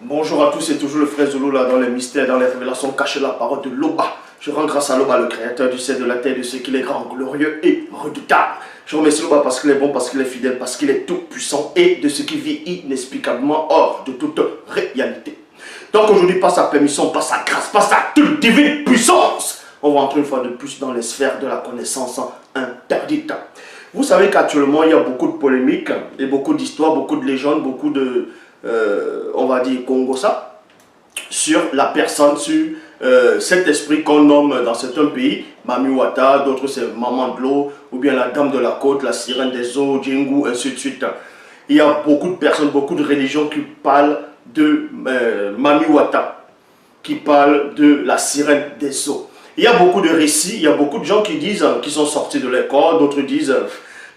Bonjour à tous, c'est toujours le frère Zolo là dans les mystères, dans les révélations cachées de la parole de Loba. Je rends grâce à Loba, le créateur du ciel, de la terre, de ce qu'il est grand, glorieux et redoutable. Je remercie Loba parce qu'il est bon, parce qu'il est fidèle, parce qu'il est tout puissant et de ce qui vit inexplicablement hors de toute réalité. Donc aujourd'hui, par sa permission, par sa grâce, par sa toute divine puissance, on va entrer une fois de plus dans les sphères de la connaissance interdite. Vous savez qu'actuellement, il y a beaucoup de polémiques et beaucoup d'histoires, beaucoup de légendes, beaucoup de, on va dire, Congosa, sur la personne, sur cet esprit qu'on nomme dans certains pays, Mami Wata, d'autres c'est Maman de l'eau, ou bien la Dame de la Côte, la Sirène des eaux, Djingu, ainsi de suite. Il y a beaucoup de personnes, beaucoup de religions qui parlent de Mami Wata, qui parlent de la Sirène des eaux. Il y a beaucoup de récits, il y a beaucoup de gens qui disent qu'ils sont sortis de l'école, d'autres disent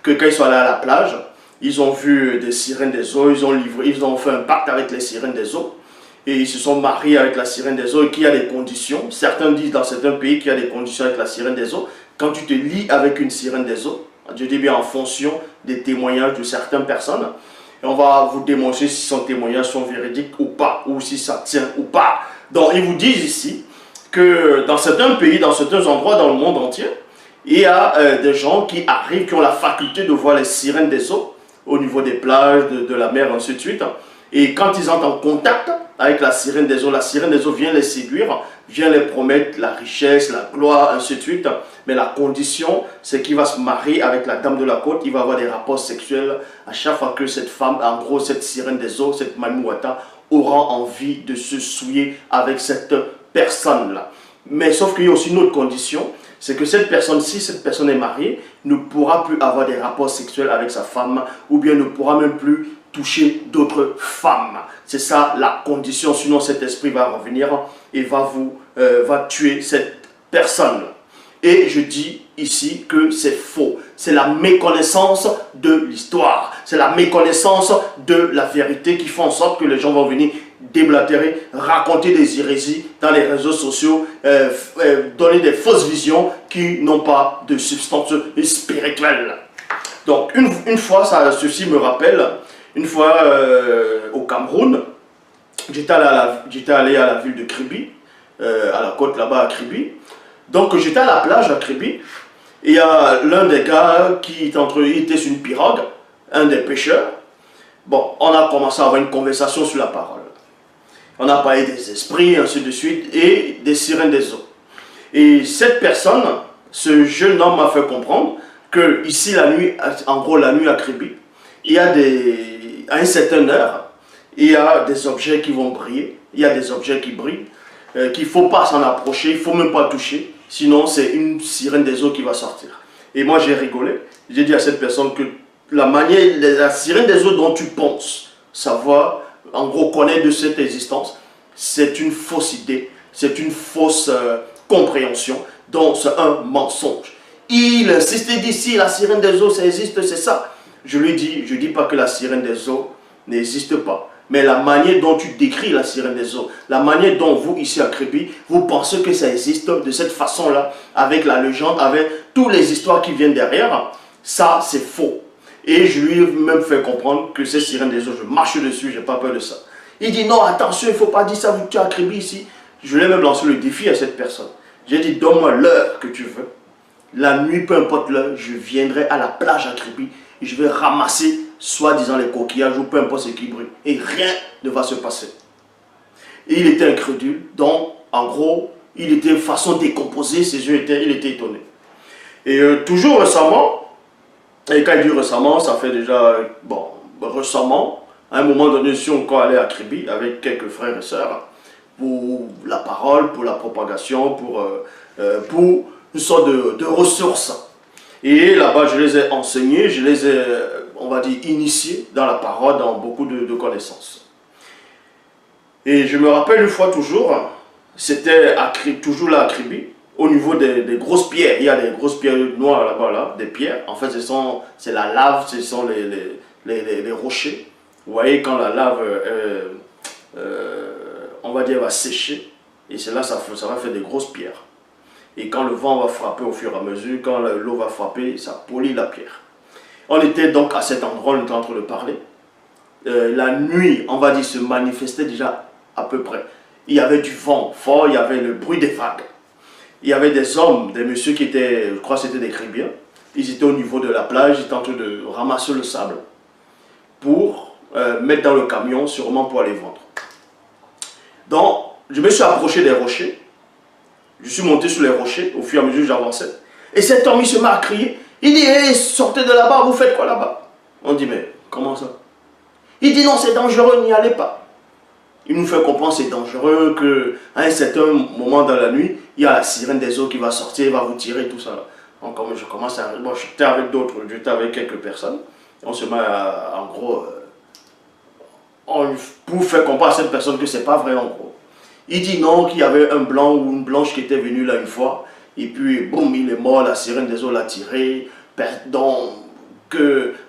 que quand ils sont allés à la plage, ils ont vu des sirènes des eaux, ils ont fait un pacte avec les sirènes des eaux, et ils se sont mariés avec la sirène des eaux, et qu'il y a des conditions. Certains disent dans certains pays qu'il y a des conditions avec la sirène des eaux. Quand tu te lis avec une sirène des eaux, je dis bien en fonction des témoignages de certaines personnes, et on va vous démontrer si son témoignage sont véridiques ou pas, ou si ça tient ou pas. Donc ils vous disent ici que dans certains pays, dans certains endroits dans le monde entier, il y a des gens qui arrivent, qui ont la faculté de voir les sirènes des eaux au niveau des plages, de la mer, ainsi de suite. Et quand ils entrent en contact avec la sirène des eaux vient les séduire, vient les promettre la richesse, la gloire, ainsi de suite. Mais la condition, c'est qu'il va se marier avec la Dame de la Côte, il va avoir des rapports sexuels à chaque fois que cette femme, en gros cette sirène des eaux, cette Mami Wata, aura envie de se souiller avec cette personne-là. Mais sauf qu'il y a aussi une autre condition, c'est que cette personne, si cette personne est mariée, ne pourra plus avoir des rapports sexuels avec sa femme, ou bien ne pourra même plus toucher d'autres femmes. C'est ça la condition, sinon cet esprit va revenir et va tuer cette personne. Et je dis ici que c'est faux. C'est la méconnaissance de l'histoire. C'est la méconnaissance de la vérité qui fait en sorte que les gens vont venir déblatérer, raconter des hérésies dans les réseaux sociaux, donner des fausses visions qui n'ont pas de substance spirituelle. Donc une fois, ceci me rappelle, une fois au Cameroun, j'étais allé à la ville de Kribi, à la côte là-bas à Kribi. Donc j'étais à la plage à Kribi, et il y a l'un des gars qui était sur une pirogue, un des pêcheurs. Bon, on a commencé à avoir une conversation sur la parole. On a parlé des esprits, ainsi de suite, et des sirènes des eaux. Et cette personne, ce jeune homme m'a fait comprendre que ici la nuit, en gros la nuit à Kribi, il y a à une certaine heure, il y a des objets qui vont briller, il y a des objets qui brillent, qu'il ne faut pas s'en approcher, il ne faut même pas toucher, sinon c'est une sirène des eaux qui va sortir. Et moi j'ai rigolé, j'ai dit à cette personne que la sirène des eaux dont tu penses savoir, en gros connaître de cette existence, c'est une fausse idée, c'est une fausse compréhension, donc c'est un mensonge. Il insiste, il dit si la sirène des eaux ça existe, c'est ça. Je lui dis, je ne dis pas que la sirène des eaux n'existe pas. Mais la manière dont tu décris la sirène des eaux, la manière dont vous, ici à Kribi, vous pensez que ça existe de cette façon-là, avec la légende, avec toutes les histoires qui viennent derrière, ça c'est faux. Et je lui ai même fait comprendre que ces sirènes des eaux, je marche dessus, je n'ai pas peur de ça. Il dit non, attention, il ne faut pas dire ça, tu es à Kribi ici. Je lui ai même lancé le défi à cette personne. J'ai dit, donne-moi l'heure que tu veux. La nuit, peu importe l'heure, je viendrai à la plage à Kribi et je vais ramasser soi-disant les coquillages ou peu importe ce qui brille. Et rien ne va se passer. Et il était incrédule, donc en gros, il était de façon décomposée, ses yeux il était étonné. Et toujours récemment, et quand il dit récemment, ça fait déjà, bon, récemment, à un moment donné, si on allait à Kribi avec quelques frères et sœurs, pour la parole, pour la propagation, pour une sorte de ressources. Et là-bas, je les ai enseignés, je les ai, on va dire, initiés dans la parole, dans beaucoup de connaissances. Et je me rappelle une fois toujours, c'était toujours là à Kribi, au niveau des grosses pierres. Il y a des grosses pierres noires là-bas, là, des pierres. En fait, c'est la lave, ce sont les rochers. Vous voyez, quand la lave, on va dire, va sécher, et c'est là ça va faire des grosses pierres. Et quand le vent va frapper au fur et à mesure, quand l'eau va frapper, ça polit la pierre. On était donc à cet endroit, on était en train de parler. La nuit, on va dire, se manifestait déjà à peu près. Il y avait du vent fort, il y avait le bruit des vagues. Il y avait des hommes, des messieurs qui étaient, je crois que c'était des Caribéens. Ils étaient au niveau de la plage, ils étaient en train de ramasser le sable pour mettre dans le camion, sûrement pour aller vendre. Donc, je me suis approché des rochers. Je suis monté sur les rochers au fur et à mesure que j'avançais. Et cet homme, il se met à crier. Il dit, hey, sortez de là-bas, vous faites quoi là-bas? On dit, mais comment ça? Il dit, non, c'est dangereux, n'y allez pas. Il nous fait comprendre que c'est dangereux, qu'à un certain moment dans la nuit, il y a la sirène des eaux qui va sortir, il va vous tirer, tout ça. Là. Donc, comme je commence à... Bon, j'étais avec d'autres, j'étais avec quelques personnes. On se met à, en gros... pour faire comprendre à cette personne que c'est pas vrai, en gros. Il dit non, qu'il y avait un blanc ou une blanche qui était venue là une fois. Et puis, boum, il est mort, la sirène des eaux l'a tiré. Donc,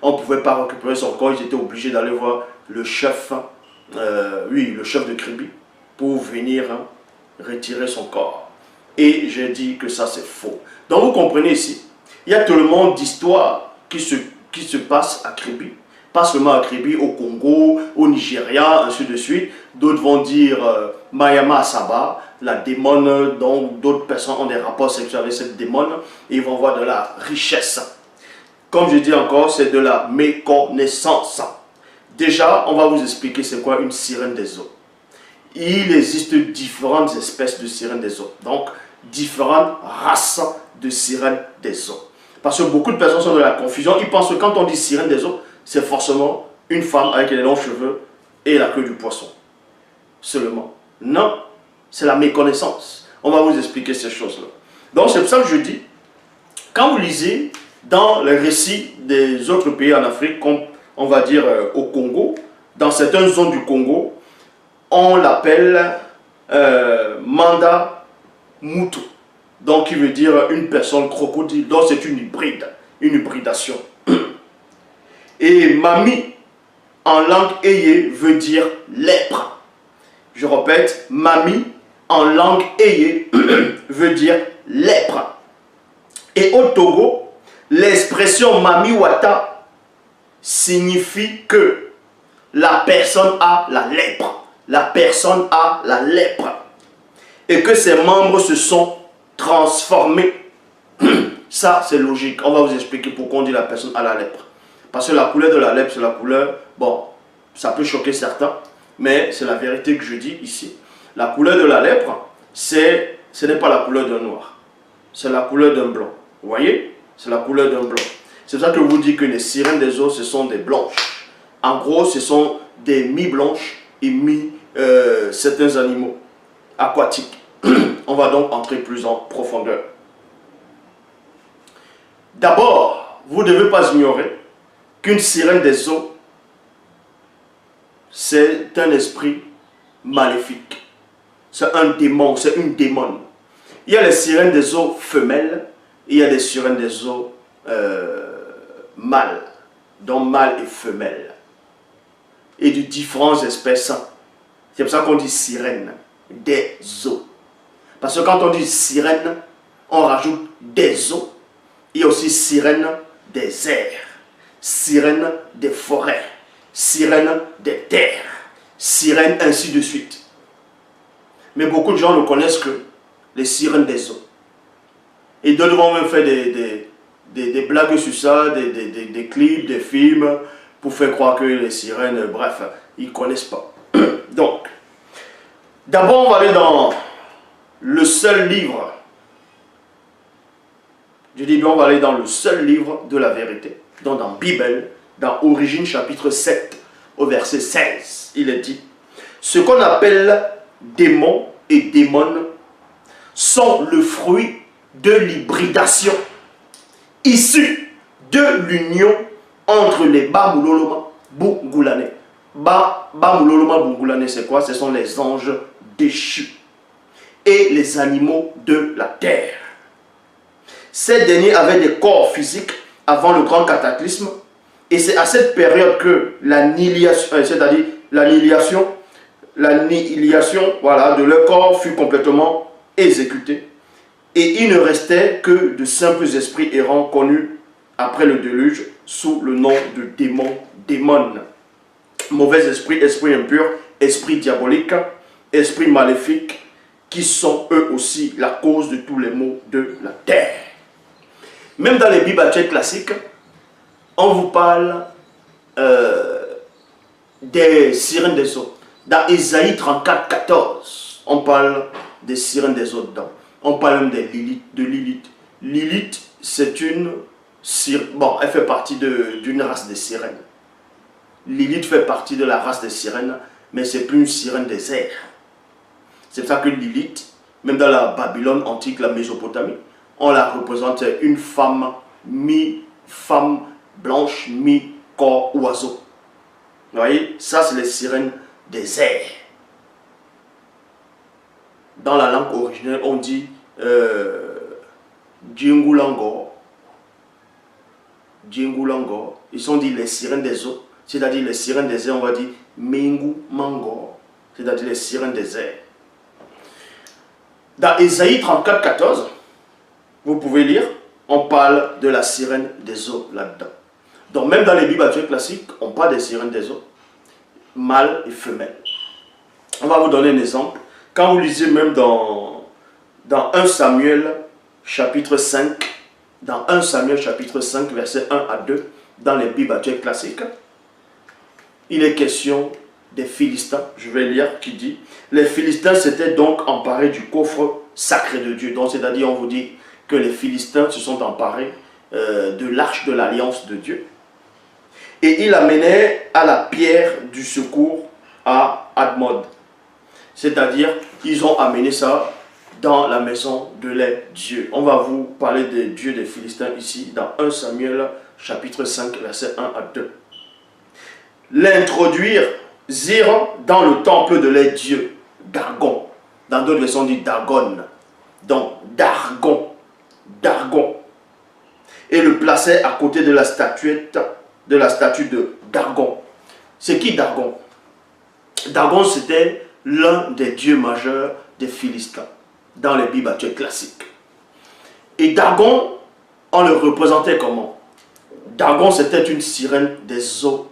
on ne pouvait pas récupérer son corps. Ils étaient obligés d'aller voir le chef, oui, le chef de Kribi, pour venir retirer son corps. Et j'ai dit que ça, c'est faux. Donc, vous comprenez ici, il y a tellement d'histoires qui se passent à Kribi. Pas seulement à Kribi, au Congo, au Nigeria, ainsi de suite. D'autres vont dire Mayama Asaba, la démone, dont d'autres personnes ont des rapports sexuels avec cette démone. Et ils vont voir de la richesse. Comme je dis encore, c'est de la méconnaissance. Déjà, on va vous expliquer c'est quoi une sirène des eaux. Il existe différentes espèces de sirènes des eaux. Donc, différentes races de sirènes des eaux. Parce que beaucoup de personnes sont dans la confusion. Ils pensent que quand on dit sirène des eaux, c'est forcément une femme avec les longs cheveux et la queue du poisson. Seulement. Non, c'est la méconnaissance. On va vous expliquer ces choses-là. Donc c'est pour ça que je dis, quand vous lisez dans les récits des autres pays en Afrique, comme on va dire au Congo, dans certaines zones du Congo, on l'appelle Manda Mutu. Donc qui veut dire une personne crocodile. Donc c'est une hybride, une hybridation. Et Mami, en langue Eye, veut dire lèpre. Je répète, Mami, en langue Eye, veut dire lèpre. Et au Togo, l'expression Mami Wata signifie que la personne a la lèpre. La personne a la lèpre. Et que ses membres se sont transformés. Ça, c'est logique. On va vous expliquer pourquoi on dit la personne a la lèpre. Parce que la couleur de la lèpre, c'est la couleur, bon, ça peut choquer certains, mais c'est la vérité que je dis ici. La couleur de la lèpre, ce n'est pas la couleur d'un noir, c'est la couleur d'un blanc. Vous voyez? C'est la couleur d'un blanc. C'est ça que je vous dis que les sirènes des eaux, ce sont des blanches. En gros, ce sont des mi-blanches et certains animaux aquatiques. On va donc entrer plus en profondeur. D'abord, vous ne devez pas ignorer qu'une sirène des eaux, c'est un esprit maléfique. C'est un démon, c'est une démone. Il y a les sirènes des eaux femelles, et il y a les sirènes des eaux mâles, donc mâles et femelles. Et de différentes espèces. C'est pour ça qu'on dit sirène des eaux. Parce que quand on dit sirène, on rajoute des eaux. Il y a aussi sirène des airs. Sirène des forêts, sirène des terres, sirène ainsi de suite. Mais beaucoup de gens ne connaissent que les sirènes des eaux. Et d'autres vont même faire des blagues sur ça, des clips, des films, pour faire croire que les sirènes, bref, ils ne connaissent pas. Donc, d'abord on va aller dans le seul livre. Je dis bien on va aller dans le seul livre de la vérité. Donc dans Bible, dans Origine chapitre 7, au verset 16, il est dit, ce qu'on appelle démons et démones sont le fruit de l'hybridation issue de l'union entre les Bamuloloma Bungulane. Bamuloloma Bungulane, c'est quoi? Ce sont les anges déchus et les animaux de la terre. Ces derniers avaient des corps physiques avant le grand cataclysme, et c'est à cette période que l'annihilation, c'est-à-dire l'annihilation, voilà, de leur corps fut complètement exécutée, et il ne restait que de simples esprits errants connus après le déluge sous le nom de démons, démones. Mauvais esprit, esprit impur, esprit diabolique, esprits maléfiques qui sont eux aussi la cause de tous les maux de la terre. Même dans les Bibles actuelles classiques, on vous parle des sirènes des eaux. Dans Ésaïe 34, 14, on parle des sirènes des eaux dedans. On parle même des Lilith, de Lilith. Lilith, c'est une sirène. Bon, elle fait partie d'une race de sirènes. Lilith fait partie de la race des sirènes, mais c'est plus une sirène des airs. C'est pour ça que Lilith, même dans la Babylone antique, la Mésopotamie, on la représente une femme, mi-femme blanche, mi-corps oiseau. Vous voyez, ça c'est les sirènes des airs. Dans la langue originelle, on dit Djingulango. Djingulango. Ils sont dit les sirènes des eaux. C'est-à-dire les sirènes des airs, on va dire Mingu Mango. C'est-à-dire les sirènes des airs. Dans Ésaïe 34, 14, vous pouvez lire, on parle de la sirène des eaux là-dedans. Donc même dans les Bibles actuelles classiques, on parle des sirènes des eaux, mâles et femelles. On va vous donner un exemple. Quand vous lisez même dans 1 Samuel chapitre 5, dans 1 Samuel chapitre 5, versets 1 à 2, dans les Bibles actuelles classiques, il est question des Philistins. Je vais lire qui dit, les Philistins s'étaient donc emparés du coffre sacré de Dieu. Donc c'est-à-dire on vous dit que les Philistins se sont emparés de l'arche de l'alliance de Dieu. Et ils l'amenaient à la pierre du secours à Admod. C'est-à-dire, ils ont amené ça dans la maison de les dieux. On va vous parler des dieux des Philistins ici, dans 1 Samuel, chapitre 5, versets 1 à 2. L'introduire dans le temple de les dieux, Dargon. Dans d'autres versions, on dit Dagon. Donc, Dargon. Dargon. Et le plaçait à côté de la statue de Dargon. C'est qui Dargon? Dargon, c'était l'un des dieux majeurs des Philistins dans les Bibles actuelles classiques. Et Dargon, on le représentait comment? Dargon, c'était une sirène des eaux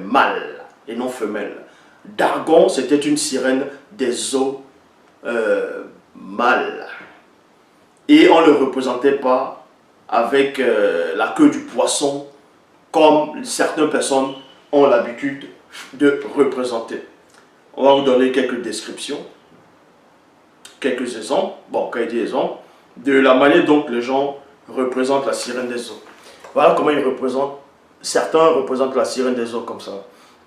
mâles et non femelles. Dargon, c'était une sirène des eaux mâles. Et on ne le représentait pas avec la queue du poisson, comme certaines personnes ont l'habitude de représenter. On va vous donner quelques descriptions, quelques exemples, bon, quand il dit exemples, de la manière dont les gens représentent la sirène des eaux. Voilà comment ils représentent, certains représentent la sirène des eaux comme ça.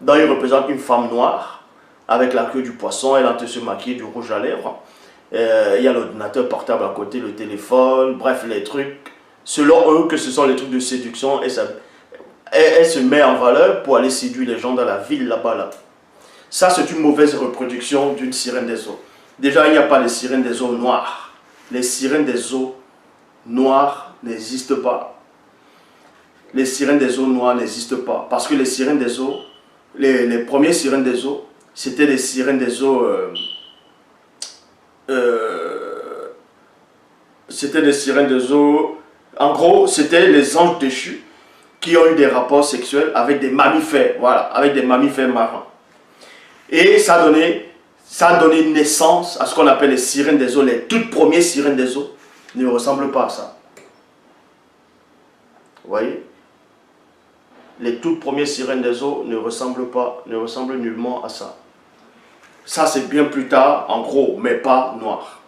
Donc ils représentent une femme noire, avec la queue du poisson, elle est en train de se maquiller du rouge à lèvres. Il y a l'ordinateur portable à côté, le téléphone, bref, les trucs. Selon eux, que ce sont les trucs de séduction, elle se met en valeur pour aller séduire les gens dans la ville là-bas. Là. Ça, c'est une mauvaise reproduction d'une sirène des eaux. Déjà, il n'y a pas les sirènes des eaux noires. Les sirènes des eaux noires n'existent pas. Les sirènes des eaux noires n'existent pas. Parce que les sirènes des eaux, les premières sirènes des eaux, c'était les sirènes des eaux... c'était des sirènes des eaux... En gros, c'était les anges déchus qui ont eu des rapports sexuels avec des mammifères. Voilà, avec des mammifères marins. Et ça a donné naissance à ce qu'on appelle les sirènes des eaux. Les toutes premières sirènes des eaux ne ressemblent pas à ça. Vous voyez? Les toutes premières sirènes des eaux ne ressemblent nullement à ça. Ça, c'est bien plus tard, en gros, mais pas noir.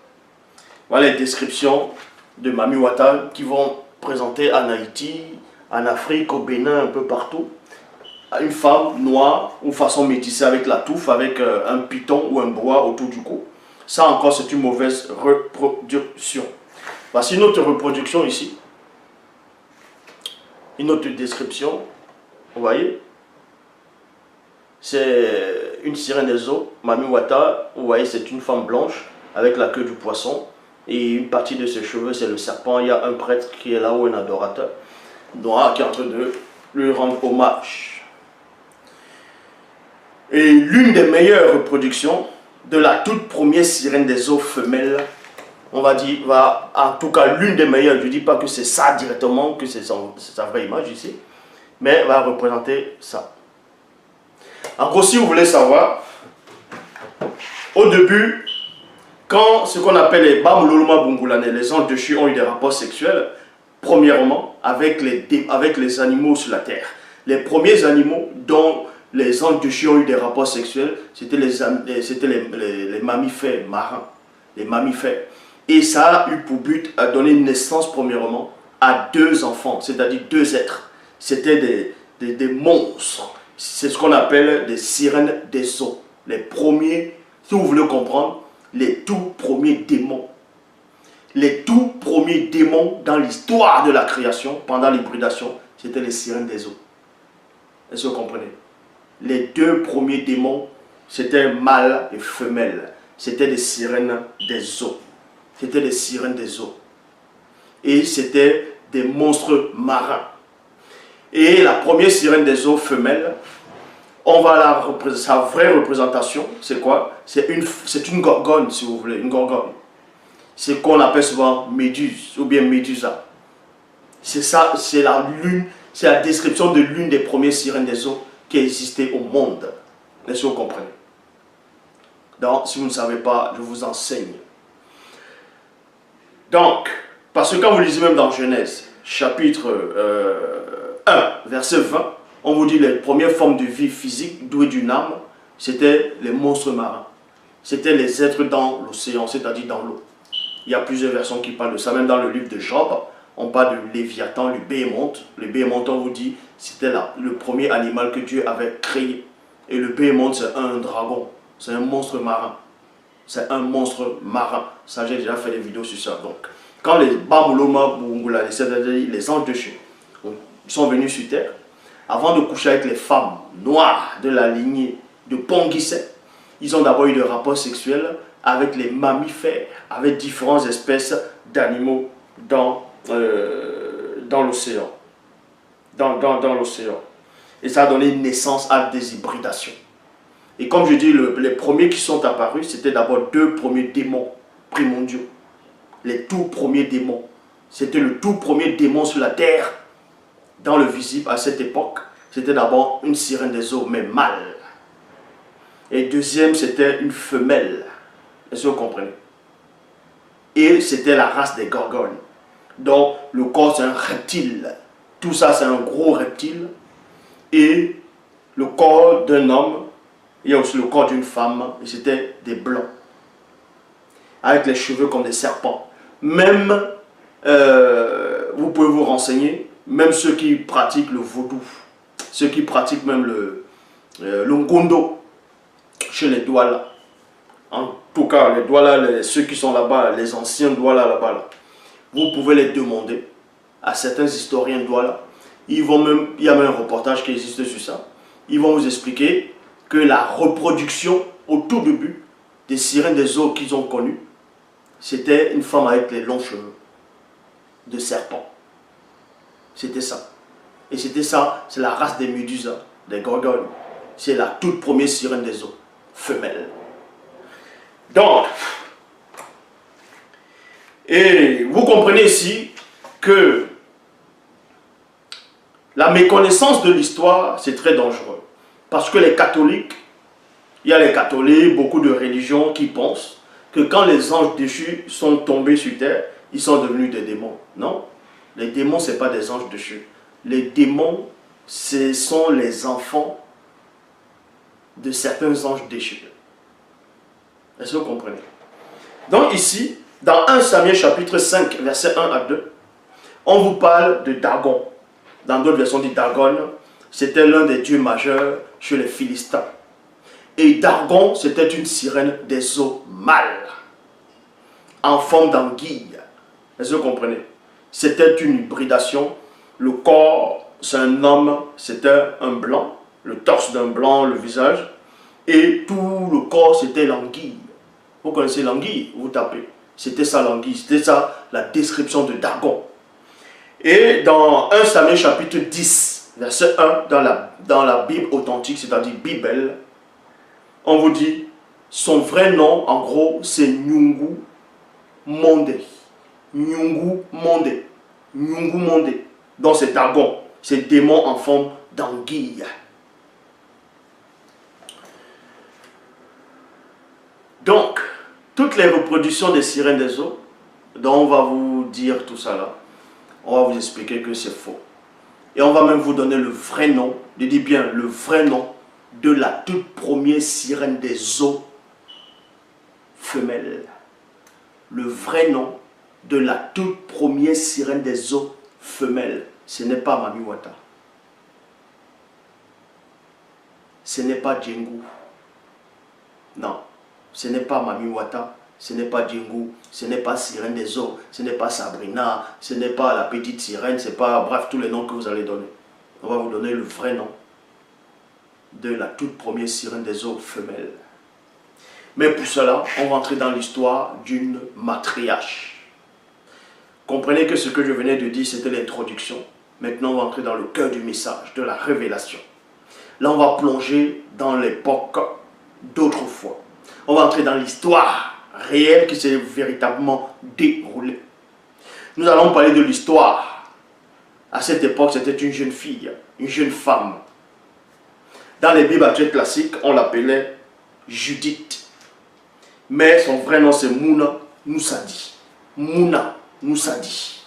Voilà les descriptions de Mami Wata qui vont présenter en Haïti, en Afrique, au Bénin, un peu partout. Une femme noire ou façon métissée avec la touffe, avec un python ou un bois autour du cou. Ça encore, c'est une mauvaise reproduction. Voici une autre reproduction ici. Une autre description. Vous voyez? C'est une sirène des eaux, Mami Wata. Vous voyez, c'est une femme blanche avec la queue du poisson. Et une partie de ses cheveux, c'est le serpent. Il y a un prêtre qui est là, ou un adorateur noir qui est en train de lui rendre hommage. Et l'une des meilleures reproductions de la toute première sirène des eaux femelles, on va dire, en tout cas l'une des meilleures, je ne dis pas que c'est ça directement, que c'est sa vraie image ici, mais va représenter ça. En gros, si vous voulez savoir, Au début, quand ce qu'on appelle les Bamuloloma Bungulane, les anges déchus ont eu des rapports sexuels, premièrement, avec les animaux sur la terre. Les premiers animaux dont les anges déchus ont eu des rapports sexuels, c'était les mammifères marins. Les mammifères. Et ça a eu pour but à donner naissance, premièrement, à 2 enfants, c'est-à-dire 2 êtres. C'était des monstres. C'est ce qu'on appelle des sirènes des eaux. Les premiers, si vous voulez comprendre, les tout premiers démons. Les tout premiers démons dans l'histoire de la création, pendant l'hybridation, c'était les sirènes des eaux. Est-ce que vous comprenez? Les 2 premiers démons, c'était mâle et femelle. C'était des sirènes des eaux. C'était des sirènes des eaux. Et c'était des monstres marins. Et la première sirène des eaux femelle, on va sa vraie représentation, c'est quoi? C'est une gorgone, si vous voulez, une gorgone. C'est qu'on appelle souvent Méduse ou bien Médusa. C'est ça, c'est la description de l'une des premières sirènes des eaux qui existait au monde. Est-ce que vous comprenez? Donc, si vous ne savez pas, je vous enseigne. Donc, parce que quand vous lisez même dans Genèse, chapitre 1, verset 20, on vous dit les premières formes de vie physique douées d'une âme, c'était les monstres marins. C'était les êtres dans l'océan, c'est-à-dire dans l'eau. Il y a plusieurs versions qui parlent de ça, même dans le livre de Job, on parle de Léviathan, le Béhémonte. Le Béhémonte, on vous dit, c'était le premier animal que Dieu avait créé. Et le Béhémonte, c'est un dragon, c'est un monstre marin. C'est un monstre marin. Ça, j'ai déjà fait des vidéos sur ça. Donc, quand les Bamuloma Bungula, c'est-à-dire les anges déchus, sont venus sur terre, avant de coucher avec les femmes noires de la lignée de Ponguissé, ils ont d'abord eu des rapports sexuels avec les mammifères, avec différentes espèces d'animaux dans l'océan. Dans l'océan. Et ça a donné naissance à des hybridations. Et comme je dis, les premiers qui sont apparus, c'était d'abord 2 premiers démons primordiaux. Les tout premiers démons. C'était le tout premier démon sur la terre, dans le visible à cette époque. C'était d'abord une sirène des eaux, mais mâle. Et deuxième, c'était une femelle. Est-ce que vous comprenez? Et c'était la race des gorgones. Donc, le corps, c'est un reptile. Tout ça, c'est un gros reptile. Et le corps d'un homme, il y a aussi le corps d'une femme, et c'était des blancs. Avec les cheveux comme des serpents. Même, vous pouvez vous renseigner, même ceux qui pratiquent le vaudou, ceux qui pratiquent même le ngondo, chez les Douala. En tout cas, les Douala, ceux qui sont là-bas, les anciens Douala là-bas, là, vous pouvez les demander à certains historiens Douala. Il y a même un reportage qui existe sur ça. Ils vont vous expliquer que la reproduction au tout début des sirènes des eaux qu'ils ont connues, c'était une femme avec les longs cheveux de serpent. C'était ça. Et c'était ça, c'est la race des méduses, des gorgones. C'est la toute première sirène des eaux, femelle. Donc, et vous comprenez ici que la méconnaissance de l'histoire, c'est très dangereux. Parce que les catholiques, il y a les catholiques, beaucoup de religions qui pensent que quand les anges déchus sont tombés sur terre, ils sont devenus des démons. Non, les démons, ce n'est pas des anges déchus. Les démons, ce sont les enfants de certains anges déchus. Est-ce que vous comprenez? Donc ici, dans 1 Samuel chapitre 5, versets 1 à 2, on vous parle de Dagon. Dans d'autres versions, on dit Dagon. C'était l'un des dieux majeurs chez les Philistins. Et Dagon, c'était une sirène des eaux mâles, en forme d'anguille. Est-ce que vous comprenez? C'était une hybridation. Le corps, c'est un homme, c'était un blanc. Le torse d'un blanc, le visage. Et tout le corps, c'était l'anguille. Vous connaissez l'anguille? Vous tapez. C'était ça l'anguille. C'était ça la description de Dagon. Et dans 1 Samuel chapitre 10, verset 1, dans la Bible authentique, c'est-à-dire Bible, on vous dit, son vrai nom, en gros, c'est Nyungu Monde. Nyungu Monde. Nyungu Monde. Donc c'est Dagon. C'est démon en forme d'anguille. toutes les reproductions des sirènes des eaux, dont on va vous dire tout ça là, on va vous expliquer que c'est faux. Et on va même vous donner le vrai nom, je dis bien le vrai nom, de la toute première sirène des eaux femelle. Le vrai nom de la toute première sirène des eaux femelle, ce n'est pas Mami Wata. Ce n'est pas Djengou. Non, ce n'est pas Mami Wata, ce n'est pas Djengou, ce n'est pas Sirène des eaux, ce n'est pas Sabrina, ce n'est pas la petite sirène, c'est pas, bref, tous les noms que vous allez donner. On va vous donner le vrai nom de la toute première sirène des eaux femelle. Mais pour cela, on va entrer dans l'histoire d'une matriarche. Comprenez que ce que je venais de dire, c'était l'introduction. Maintenant, on va entrer dans le cœur du message, de la révélation. Là, on va plonger dans l'époque d'autrefois. On va entrer dans l'histoire réelle qui s'est véritablement déroulée. Nous allons parler de l'histoire. À cette époque, c'était une jeune fille, une jeune femme. Dans les Bibles actuelles classiques, on l'appelait Judith. Mais son vrai nom, c'est Mouna Moussadi. Mouna Moussadi.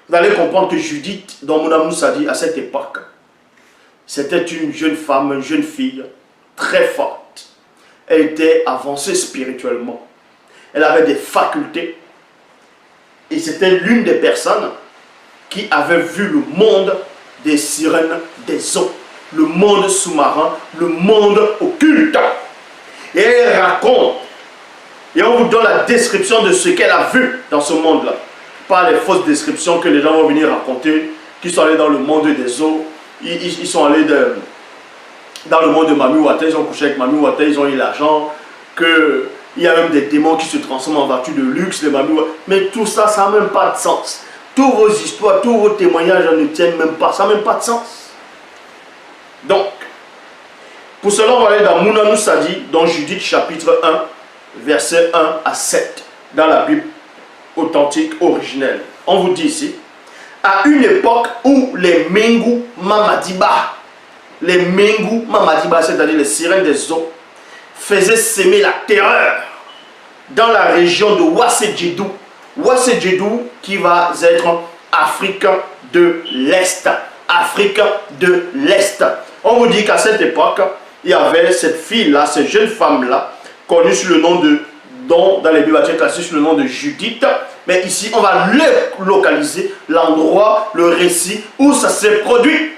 Vous allez comprendre que Judith, dont Mouna Moussadi, à cette époque, c'était une jeune femme, une jeune fille, très forte. Elle était avancée spirituellement. Elle avait des facultés. Et c'était l'une des personnes qui avait vu le monde des sirènes des eaux. Le monde sous-marin, le monde occulte. Et elle raconte. Et on vous donne la description de ce qu'elle a vu dans ce monde-là. Pas les fausses descriptions que les gens vont venir raconter, qui sont allés dans le monde des eaux. Ils sont allés dans le monde de Mami Wata, ils ont couché avec Mami Wata, ils ont eu l'argent, qu'il y a même des démons qui se transforment en voiture de luxe, les Mami Wata. Mais tout ça, ça n'a même pas de sens. Tous vos histoires, tous vos témoignages ne tiennent même pas, ça n'a même pas de sens. Donc, pour cela, on va aller dans Mouna Moussadi, dans Judith chapitre 1, versets 1 à 7, dans la Bible authentique originelle. On vous dit ici, à une époque où les Mengu Mamadiba, c'est-à-dire les sirènes des eaux, faisaient s'aimer la terreur dans la région de Wassedjedou. Wassedjedou qui va être Afrique de l'Est. Afrique de l'Est. On vous dit qu'à cette époque, il y avait cette fille-là, cette jeune femme-là, connue sous le nom de, dans les Bibles classiques, sous le nom de Judith. Mais ici, on va localiser l'endroit, le récit où ça s'est produit.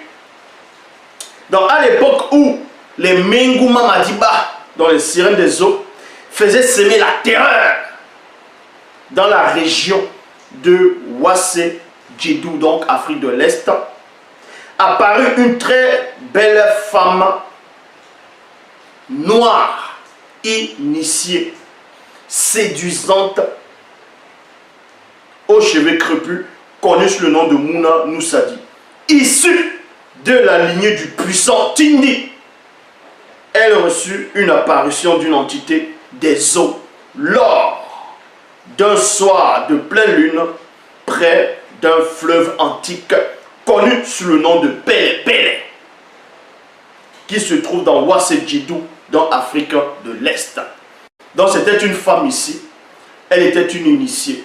Donc, à l'époque où les Mengu Mamadiba, dans les sirènes des eaux, faisaient s'aimer la terreur dans la région de Wassedjedou, donc Afrique de l'Est, apparut une très belle femme noire, initiée, séduisante, aux cheveux crépus, connue sous le nom de Mouna Moussadi, issue de la lignée du puissant Tindi. Elle reçut une apparition d'une entité des eaux lors d'un soir de pleine lune près d'un fleuve antique connu sous le nom de Pele Pele, qui se trouve dans Wassedjedou, dans Afrique de l'Est. Donc c'était une femme ici, elle était une initiée.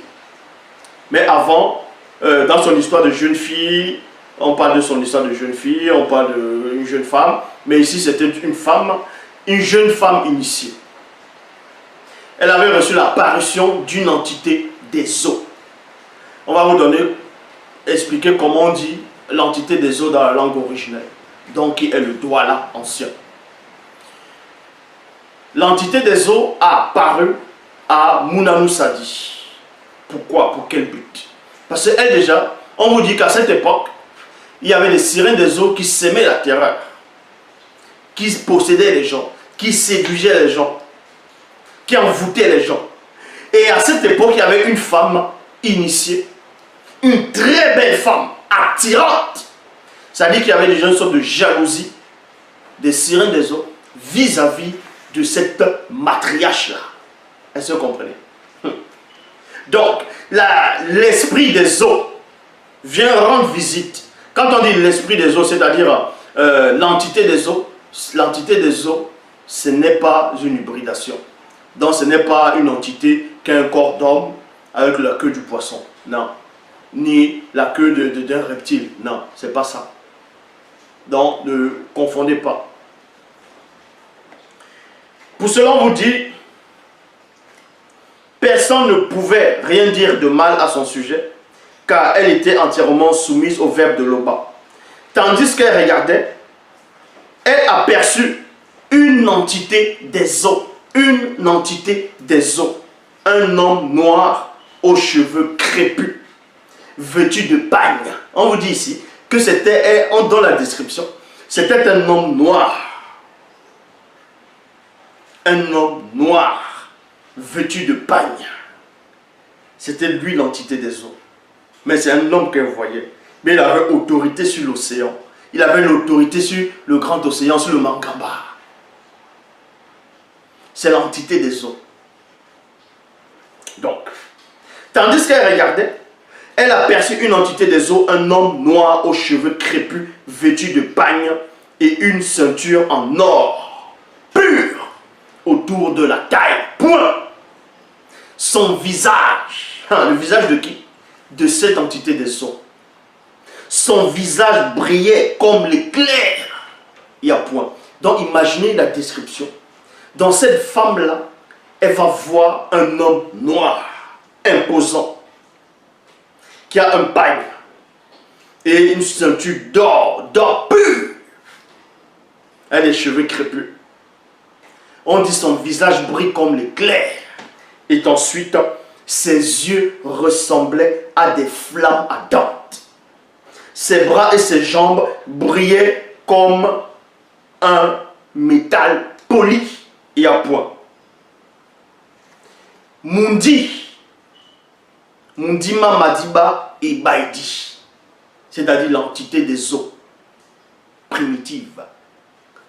Mais avant, dans son histoire de jeune fille, on parle de son histoire de jeune fille, on parle d'une jeune femme, mais ici c'était une jeune femme initiée. Elle avait reçu l'apparition d'une entité des eaux. On va vous expliquer comment on dit l'entité des eaux dans la langue originelle. Donc qui est le Douala ancien. L'entité des eaux a apparu à Mouna Moussadi. Pourquoi? Pour quel but? Parce qu'elle déjà, on vous dit qu'à cette époque, il y avait des sirènes des eaux qui semaient la terreur, qui possédaient les gens, qui séduisaient les gens, qui envoûtaient les gens. Et à cette époque, il y avait une femme initiée, une très belle femme, attirante. C'est-à-dire qu'il y avait déjà une sorte de jalousie des sirènes des eaux vis-à-vis de cette matriarche-là. Est-ce que vous comprenez? Donc, l'esprit des eaux vient rendre visite. Quand on dit l'esprit des eaux, c'est-à-dire l'entité des eaux, ce n'est pas une hybridation. Donc ce n'est pas une entité qui a un corps d'homme avec la queue du poisson. Non. Ni la queue d'un reptile. Non, c'est pas ça. Donc ne confondez pas. Pour cela on vous dit, personne ne pouvait rien dire de mal à son sujet, car elle était entièrement soumise au verbe de Loba. Tandis qu'elle regardait, elle aperçut une entité des eaux. Une entité des eaux. Un homme noir aux cheveux crépus, vêtu de pagne. On vous dit ici que c'était, dans la description, c'était un homme noir. Un homme noir, vêtu de pagne. C'était lui l'entité des eaux. Mais c'est un homme qu'elle voyait. Mais il avait autorité sur l'océan. Il avait l'autorité sur le grand océan, sur le Mangamba. C'est l'entité des eaux. Donc, tandis qu'elle regardait, elle aperçut une entité des eaux, un homme noir aux cheveux crépus, vêtu de pagne et une ceinture en or pur autour de la taille. Point. Son visage, le visage de qui? De cette entité des eaux. Son visage brillait comme l'éclair. Il y a point. Donc imaginez la description. Dans cette femme-là, elle va voir un homme noir, imposant, qui a un pagne et une ceinture d'or pur. Elle a des cheveux crépus. On dit son visage brille comme l'éclair. Et ensuite, ses yeux ressemblaient à des flammes ardentes. Ses bras et ses jambes brillaient comme un métal poli et à point. Mundi Madiba et Baidi, c'est-à-dire l'entité des eaux primitives.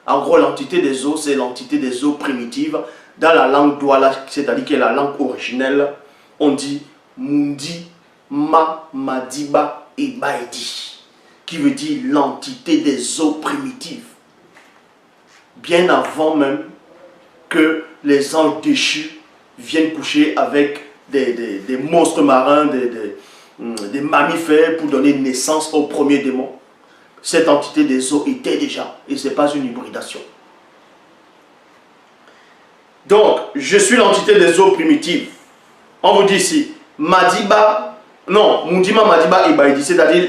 En gros, l'entité des eaux, c'est l'entité des eaux primitives. Dans la langue douala, c'est-à-dire qui est la langue originelle, on dit Mundi Madiba et Baidi, qui veut dire l'entité des eaux primitives. Bien avant même que les anges déchus viennent coucher avec des monstres marins, des mammifères pour donner naissance au premier démon. Cette entité des eaux était déjà, et ce n'est pas une hybridation. Donc, je suis l'entité des eaux primitives. On vous dit ici, Madiba, non, Mundima Madiba Ibaidi, c'est-à-dire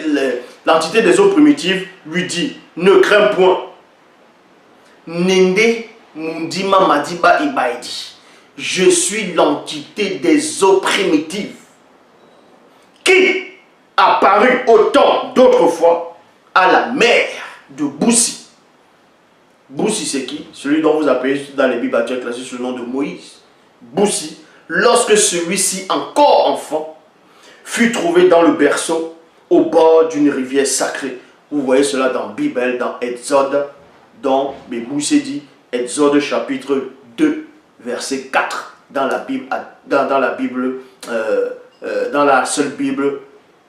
l'entité des eaux primitives lui dit, ne crains point. Nende Mundima Madiba Ibaidi. Je suis l'entité des eaux primitives qui apparut au temps d'autrefois à la mer de Boussi. Boussi c'est qui? Celui dont vous appelez dans les Bibles actuelles classé sous le nom de Moïse. Boussi, lorsque celui-ci, encore enfant, fut trouvé dans le berceau au bord d'une rivière sacrée. Vous voyez cela dans Bible, dans Exode, dans Boussi dit Exode chapitre 2. Verset 4 dans la Bible, dans la seule Bible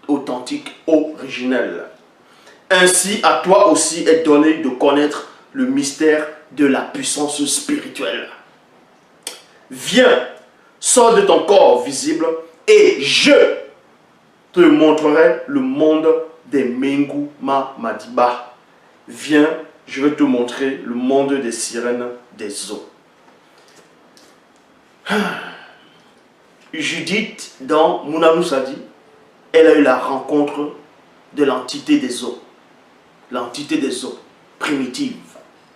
authentique originelle. Ainsi, à toi aussi est donné de connaître le mystère de la puissance spirituelle. Viens, sors de ton corps visible et je te montrerai le monde des Mengu Madiba. Viens, je vais te montrer le monde des sirènes des eaux. Judith, dans Mounanoussadi, elle a eu la rencontre de l'entité des eaux. L'entité des eaux, primitive.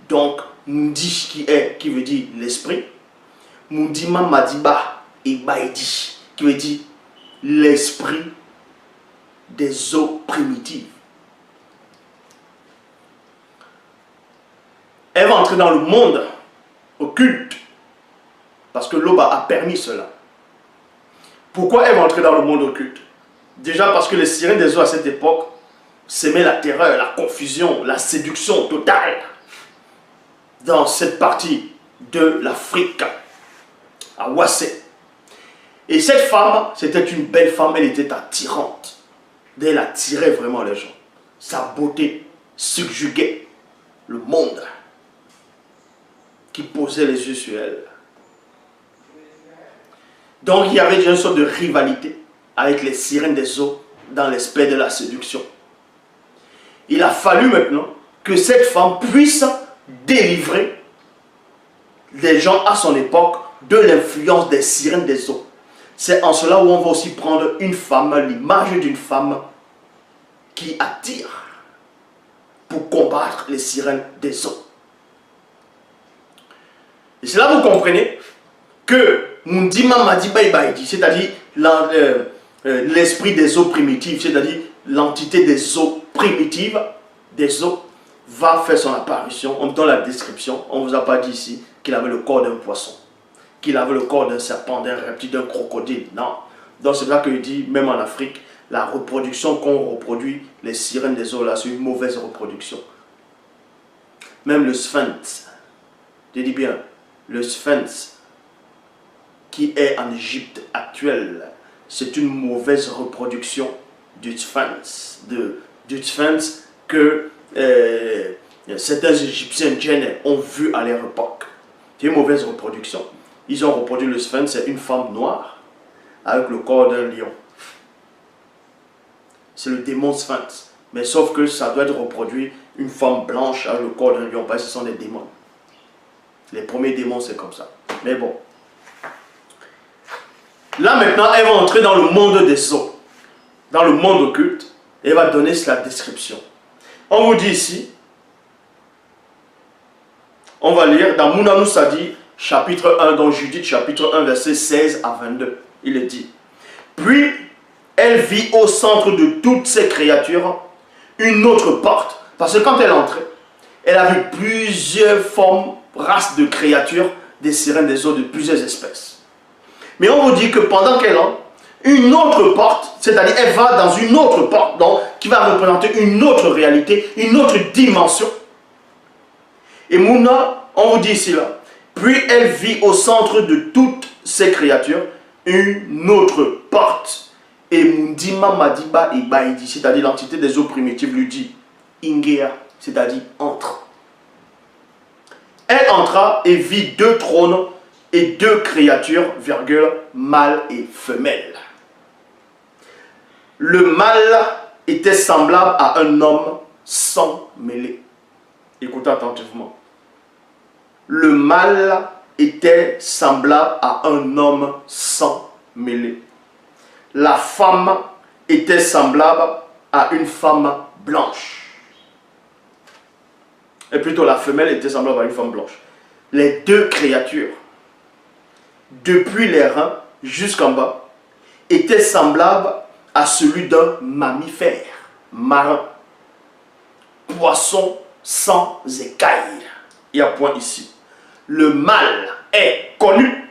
Donc, Mundi qui veut dire l'esprit. Mundima Madiba et Baidi, qui veut dire l'esprit des eaux primitives. Elle va entrer dans le monde occulte. Parce que Loba a permis cela. Pourquoi elle va entrer dans le monde occulte? Déjà parce que les sirènes des eaux à cette époque s'aimaient la terreur, la confusion, la séduction totale dans cette partie de l'Afrique, à Wassé. Et cette femme, c'était une belle femme, elle était attirante. Elle attirait vraiment les gens. Sa beauté subjuguait le monde qui posait les yeux sur elle. Donc il y avait une sorte de rivalité avec les sirènes des eaux dans l'aspect de la séduction. Il a fallu maintenant que cette femme puisse délivrer les gens à son époque de l'influence des sirènes des eaux. C'est en cela où on va aussi prendre une femme, l'image d'une femme qui attire pour combattre les sirènes des eaux. Et c'est là que vous comprenez que Mundima Madiba Ibaïdi, c'est-à-dire l'esprit des eaux primitives, c'est-à-dire l'entité des eaux primitives, des eaux, va faire son apparition. On donne la description, on ne vous a pas dit ici qu'il avait le corps d'un poisson, qu'il avait le corps d'un serpent, d'un reptile, d'un crocodile. Non. Donc c'est là qu'il dit, même en Afrique, la reproduction qu'on reproduit, les sirènes des eaux là, c'est une mauvaise reproduction. Même le sphinx, je dis bien, le sphinx qui est en Égypte actuelle, c'est une mauvaise reproduction du sphinx, que certains Égyptiens Djenneh ont vu à leur époque. C'est une mauvaise reproduction. Ils ont reproduit le sphinx, c'est une femme noire avec le corps d'un lion. C'est le démon sphinx. Mais sauf que ça doit être reproduit une femme blanche avec le corps d'un lion, parce que ce sont des démons. Les premiers démons, c'est comme ça. Mais bon. Là maintenant, elle va entrer dans le monde des eaux, dans le monde occulte, et elle va donner la description. On vous dit ici, on va lire dans Mounanou Sadi, chapitre 1, dans Judith, chapitre 1, verset 16 à 22. Il est dit, puis elle vit au centre de toutes ces créatures une autre porte. Parce que quand elle entrait, elle a vu plusieurs formes, races de créatures, des sirènes des eaux de plusieurs espèces. Mais on vous dit que pendant qu'elle entre, une autre porte, c'est-à-dire elle va dans une autre porte, donc, qui va représenter une autre réalité, une autre dimension. Et Mouna, on vous dit ici là, puis elle vit au centre de toutes ces créatures une autre porte. Et Mundima Madiba et Baïdi, c'est-à-dire l'entité des eaux primitives, lui dit Ingea, c'est-à-dire entre. Elle entra et vit deux trônes et deux créatures, virgule, mâle et femelle. Le mâle était semblable à un homme sans mêlée. Écoutez attentivement. Le mâle était semblable à un homme sans mêlée. La femme était semblable à une femme blanche. Et plutôt la femelle était semblable à une femme blanche. Les deux créatures, depuis les reins jusqu'en bas, étaient semblables à celui d'un mammifère marin, poisson sans écailles. Il y a point ici. Le mâle est connu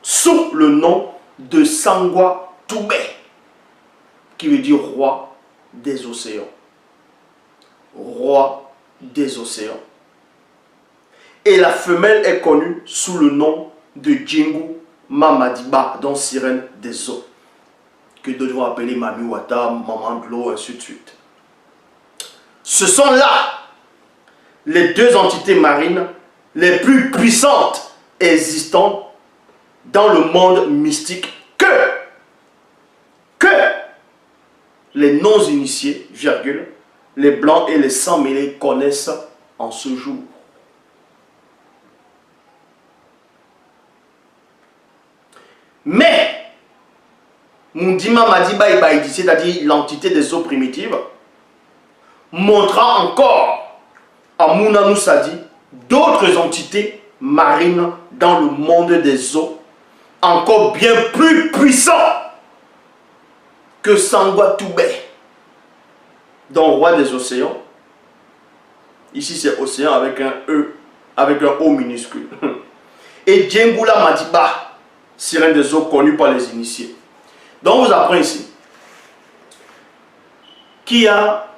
sous le nom de Sangwa Toubé, qui veut dire roi des océans. Roi des océans. Et la femelle est connue sous le nom de Djingu Mamadiba, donc sirène des eaux, que d'autres vont appeler Mami Wata, Maman de l'eau, ainsi de suite. Ce sont là les deux entités marines les plus puissantes existantes dans le monde mystique que les non-initiés, virgule, les blancs et les sans-mêlés connaissent en ce jour. Mais, Mundima Madiba Ibaïdi, c'est-à-dire l'entité des eaux primitives, montra encore à Mounanou Sadi d'autres entités marines dans le monde des eaux, encore bien plus puissants que Sangwa Toubé, donc roi des océans. Ici c'est océan avec un E, avec un O minuscule. Et Djengula Madiba, sirène des eaux connue par les initiés. Donc on vous apprend ici qu'il y a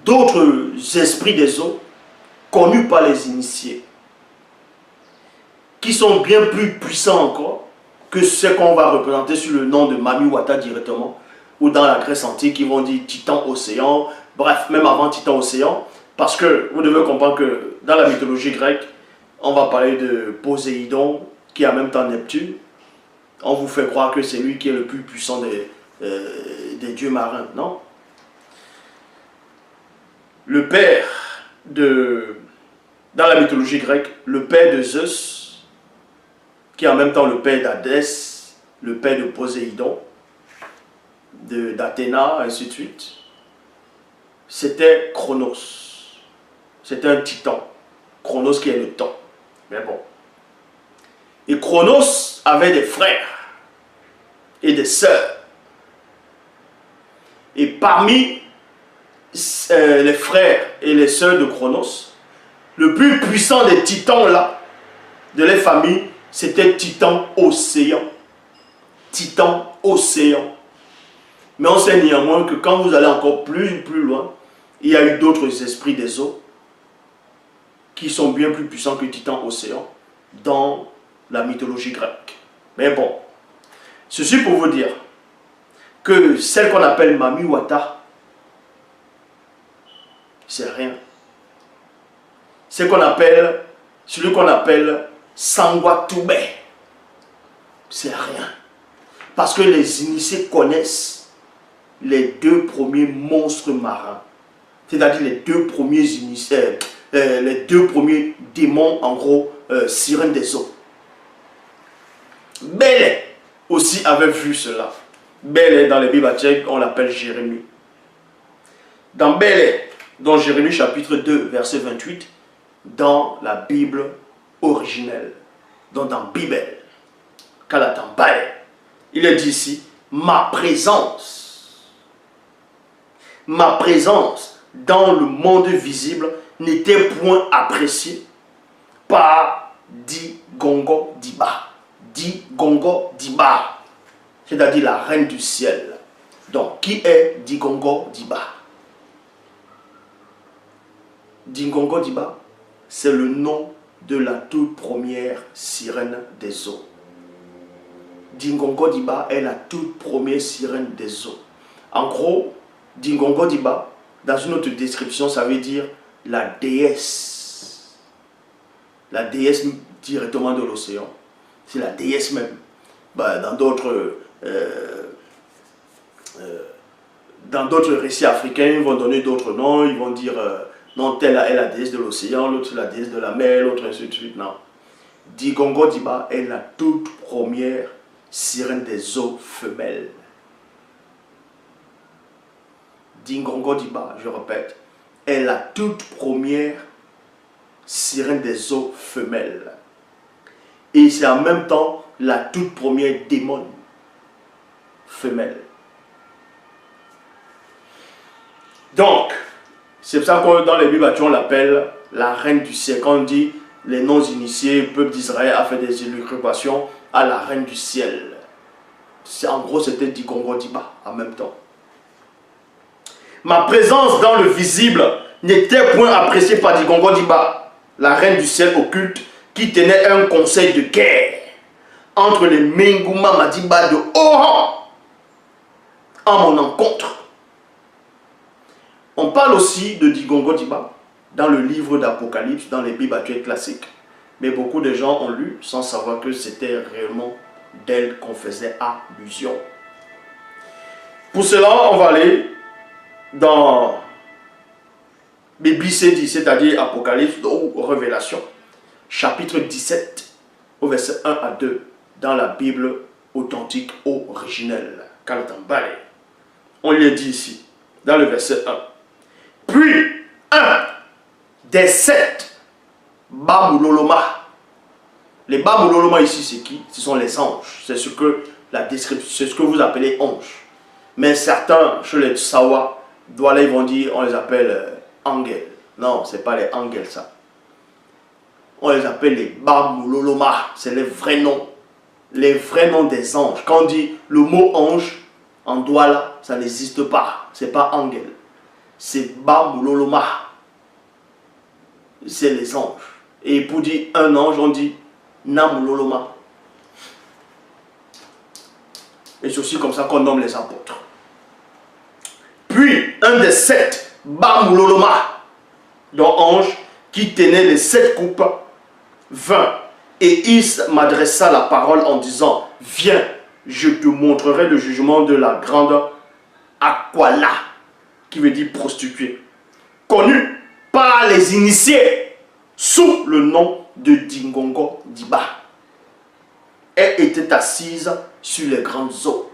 d'autres esprits des eaux connus par les initiés, qui sont bien plus puissants encore que ce qu'on va représenter sur le nom de Mami Wata directement, ou dans la Grèce antique, qui vont dire Titan Océan, bref, même avant Titan Océan, parce que vous devez comprendre que dans la mythologie grecque, on va parler de Poséidon, qui est en même temps Neptune, On vous fait croire que c'est lui qui est le plus puissant des dieux marins. Non. Le père dans la mythologie grecque, le père de Zeus, qui est en même temps le père d'Hadès, le père de Poséidon, d'Athéna, ainsi de suite, c'était Chronos. C'était un titan. Chronos qui est le temps. Mais bon. Et Chronos avait des frères et des sœurs. Et parmi les frères et les sœurs de Chronos, le plus puissant des titans là, de les familles, c'était Titan Océan. Titan Océan. Mais on sait néanmoins que quand vous allez encore plus loin, il y a eu d'autres esprits des eaux qui sont bien plus puissants que Titan Océan dans la mythologie grecque. Mais bon, ceci pour vous dire que celle qu'on appelle Mami Wata, c'est rien. Celui qu'on appelle Sangwa Toubé, c'est rien. Parce que les initiés connaissent les deux premiers monstres marins. C'est-à-dire les deux premiers initiés, les deux premiers démons, en gros, sirènes des eaux. Bélé aussi avait vu cela. Bélé, dans les Bibles tchèques, on l'appelle Jérémie. Dans Bélé, dans Jérémie chapitre 2, verset 28, dans la Bible originelle, donc dans Bible, Kalatambale, il est dit ici, ma présence dans le monde visible n'était point appréciée par Digongo Diba. Digongo Diba, c'est-à-dire la reine du ciel. Donc, qui est Digongo Diba? Digongo Diba, c'est le nom de la toute première sirène des eaux. Digongo Diba est la toute première sirène des eaux. En gros, Digongo Diba, dans une autre description, ça veut dire la déesse. La déesse directement de l'océan. C'est la déesse même. Dans d'autres récits africains, ils vont donner d'autres noms. Ils vont dire, non, telle est la déesse de l'océan, l'autre la déesse de la mer, l'autre ainsi de suite. Non. Digongo Diba est la toute première sirène des eaux femelles. Digongo Diba, je répète, est la toute première sirène des eaux femelles. Et c'est en même temps la toute première démon femelle. Donc, c'est pour ça que dans les Bibles, on l'appelle la reine du ciel. Quand on dit les non-initiés, le peuple d'Israël a fait des élucubrations à la reine du ciel. En gros, c'était Digongo Diba en même temps. Ma présence dans le visible n'était point appréciée par Digongo Diba, la reine du ciel occulte, qui tenait un conseil de guerre entre les Menguma Madiba de Oran en mon encontre. On parle aussi de Digongo Diba dans le livre d'Apocalypse, dans les Bibles actuelles classiques. Mais beaucoup de gens ont lu sans savoir que c'était réellement d'elle qu'on faisait allusion. Pour cela, on va aller dans BBCD, c'est-à-dire Apocalypse ou Révélation, chapitre 17, au verset 1 à 2, dans la Bible authentique originelle. Kalatambale. On lui dit ici, dans le verset 1. Puis, un des 7 Bamuloloma. Les Bamuloloma ici, c'est qui? Ce sont les anges. C'est ce que la description, c'est ce que vous appelez anges. Mais certains, chez les Sawa, ils vont dire, on les appelle angels. Non, ce n'est pas les angels, ça. On les appelle les Bamuloloma. C'est les vrais noms. Les vrais noms des anges. Quand on dit le mot ange, en Douala, ça n'existe pas. Ce n'est pas angel. C'est Bamuloloma. C'est les anges. Et pour dire un ange, on dit Namuloloma. Et c'est aussi comme ça qu'on nomme les apôtres. Puis, un des 7 Bamuloloma, dont ange, qui tenait les 7 coupes, vint. Et il m'adressa la parole en disant, viens, je te montrerai le jugement de la grande Aquala, qui veut dire prostituée, connue par les initiés sous le nom de Dingongo Diba. Elle était assise sur les grandes eaux.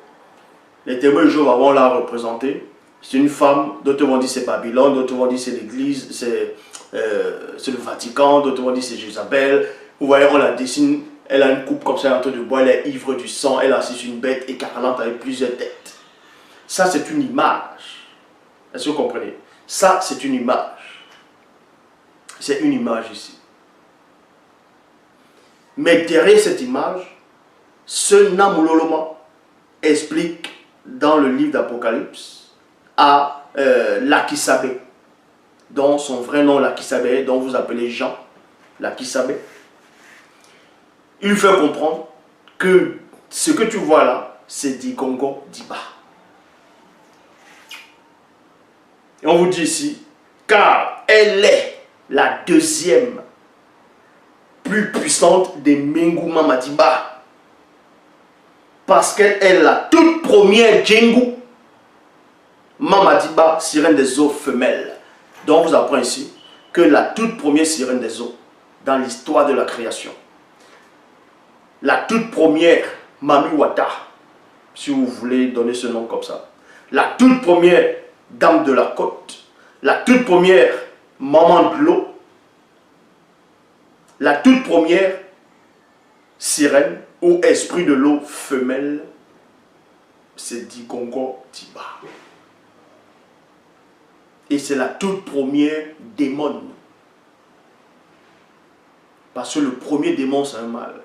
Les témoins de Jéhovah vont la représenter. C'est une femme, d'autres vont dire c'est Babylone, d'autres vont dire c'est l'église, c'est le Vatican, d'autres vont dire c'est Jézabel. Vous voyez, on la dessine, elle a une coupe comme ça en train de bois, elle est ivre du sang, elle est assise sur une bête écarlate avec plusieurs têtes. Ça, c'est une image. Est-ce que vous comprenez? Ça, c'est une image. C'est une image ici. Mais derrière cette image, ce Namuloloma explique dans le livre d'Apocalypse à Lakisabé, dont son vrai nom Lakisabé, dont vous appelez Jean, Lakisabé. Il lui fait comprendre que ce que tu vois là, c'est Dingongo Diba. Et on vous dit ici, car elle est la deuxième plus puissante des Mengu Mamadiba. Parce qu'elle est la toute première Djengu Mamadiba, sirène des eaux femelles. Donc vous apprenez ici que la toute première sirène des eaux dans l'histoire de la création, la toute première Mami Wata, si vous voulez donner ce nom comme ça, la toute première dame de la côte, la toute première maman de l'eau, la toute première sirène ou esprit de l'eau femelle, c'est Dingongo Diba. Et c'est la toute première démon. Parce que le premier démon, c'est un mâle.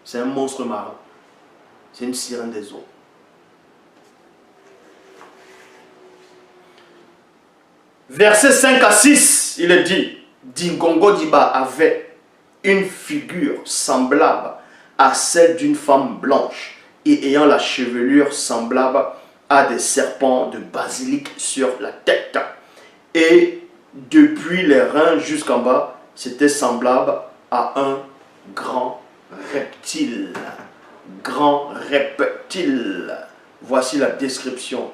C'est un monstre marin. C'est une sirène des eaux. Versets 5 à 6, il est dit, Dingongo Diba avait une figure semblable à celle d'une femme blanche et ayant la chevelure semblable à des serpents de basilic sur la tête. Et depuis les reins jusqu'en bas, c'était semblable à un grand reptile. Grand reptile. Voici la description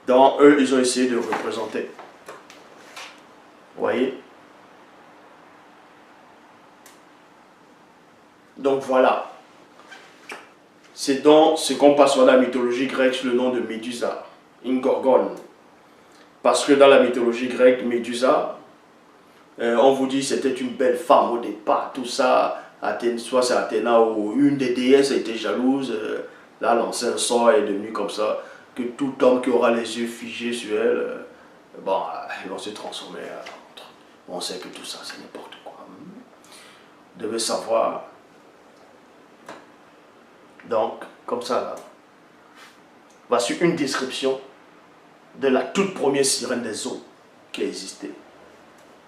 dont eux, ils ont essayé de représenter. Vous voyez? Donc voilà. C'est dans ce qu'on passe dans la mythologie grecque sous le nom de Médusa, une gorgone. Parce que dans la mythologie grecque, Médusa, on vous dit c'était une belle femme au départ, tout ça, Athènes, soit c'est Athéna ou une des déesses était jalouse, là lancé un sort, elle est devenue comme ça, que tout homme qui aura les yeux figés sur elle, bon, ils vont se transformer. On sait que tout ça c'est n'importe quoi. Vous devez savoir. Donc, comme ça là, voici une description de la toute première sirène des eaux qui a existé.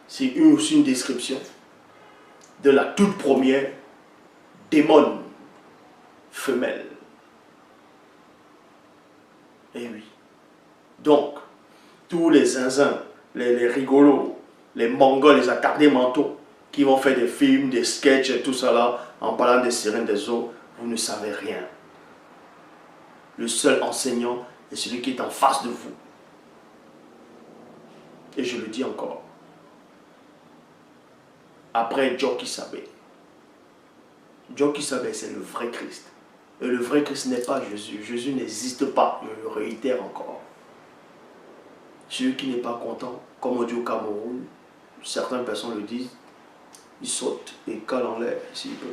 C'est aussi une description de la toute première démon femelle. Et oui. Donc, tous les zinzins, les rigolos, les mongols, les attardés mentaux, qui vont faire des films, des sketchs et tout ça là, en parlant des sirènes des eaux, vous ne savez rien. Le seul enseignant est celui qui est en face de vous. Et je le dis encore. Après Joki Sabé. Joki Sabé, c'est le vrai Christ. Et le vrai Christ n'est pas Jésus. Jésus n'existe pas. Je le réitère encore. Celui qui n'est pas content, comme on dit au Cameroun, certaines personnes le disent, il saute et cale en l'air s'il peut.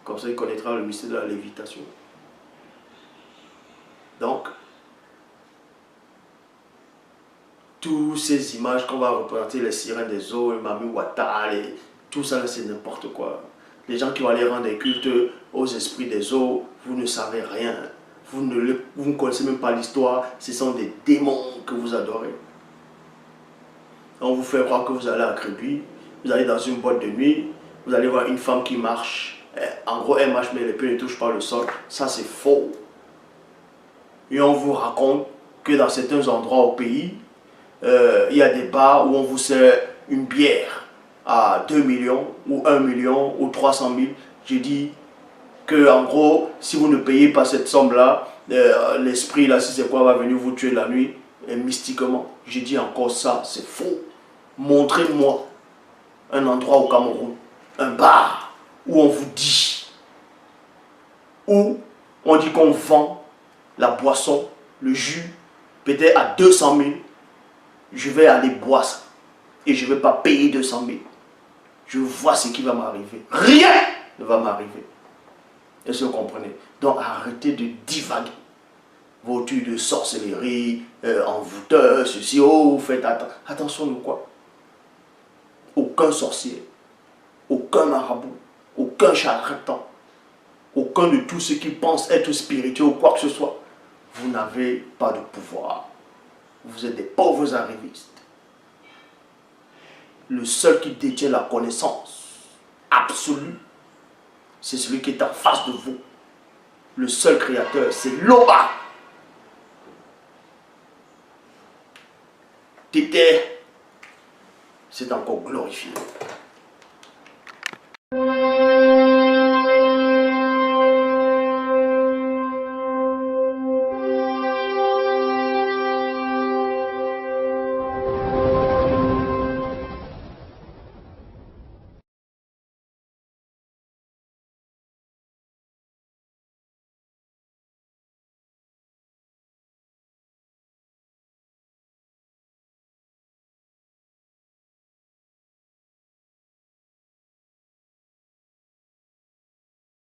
Comme ça, il connaîtra le mystère de la lévitation. Donc, toutes ces images qu'on va représenter, les sirènes des eaux, le Mami Wata, tout ça, c'est n'importe quoi. Les gens qui vont aller rendre des cultes aux esprits des eaux, vous ne savez rien. Vous ne connaissez même pas l'histoire. Ce sont des démons que vous adorez. On vous fait croire que vous allez à Créby, vous allez dans une boîte de nuit, vous allez voir une femme qui marche. En gros, elle marche, mais les pieds ne touchent pas le sol. Ça, c'est faux. Et on vous raconte que dans certains endroits au pays, il y a des bars où on vous sert une bière à 2 millions, ou 1 million, ou 300 000. J'ai dit que en gros, si vous ne payez pas cette somme-là, l'esprit là, si c'est quoi, va venir vous tuer la nuit, et mystiquement. J'ai dit encore ça, c'est faux. Montrez-moi un endroit au Cameroun, un bar, où on vous dit, où on dit qu'on vend la boisson, le jus, peut-être à 200 000. Je vais aller boire ça. Et je ne vais pas payer 200 000. Je vois ce qui va m'arriver. Rien ne va m'arriver. Est-ce que vous comprenez? Donc arrêtez de divaguer. Vos trucs de sorcellerie, envoûteur, ceci, oh, faites attention de quoi? Aucun sorcier, aucun marabout, aucun charlatan, aucun de tous ceux qui pensent être spirituels ou quoi que ce soit. Vous n'avez pas de pouvoir. Vous êtes des pauvres arrivistes. Le seul qui détient la connaissance absolue, c'est celui qui est en face de vous. Le seul créateur, c'est Loba. Tété, c'est encore glorifié.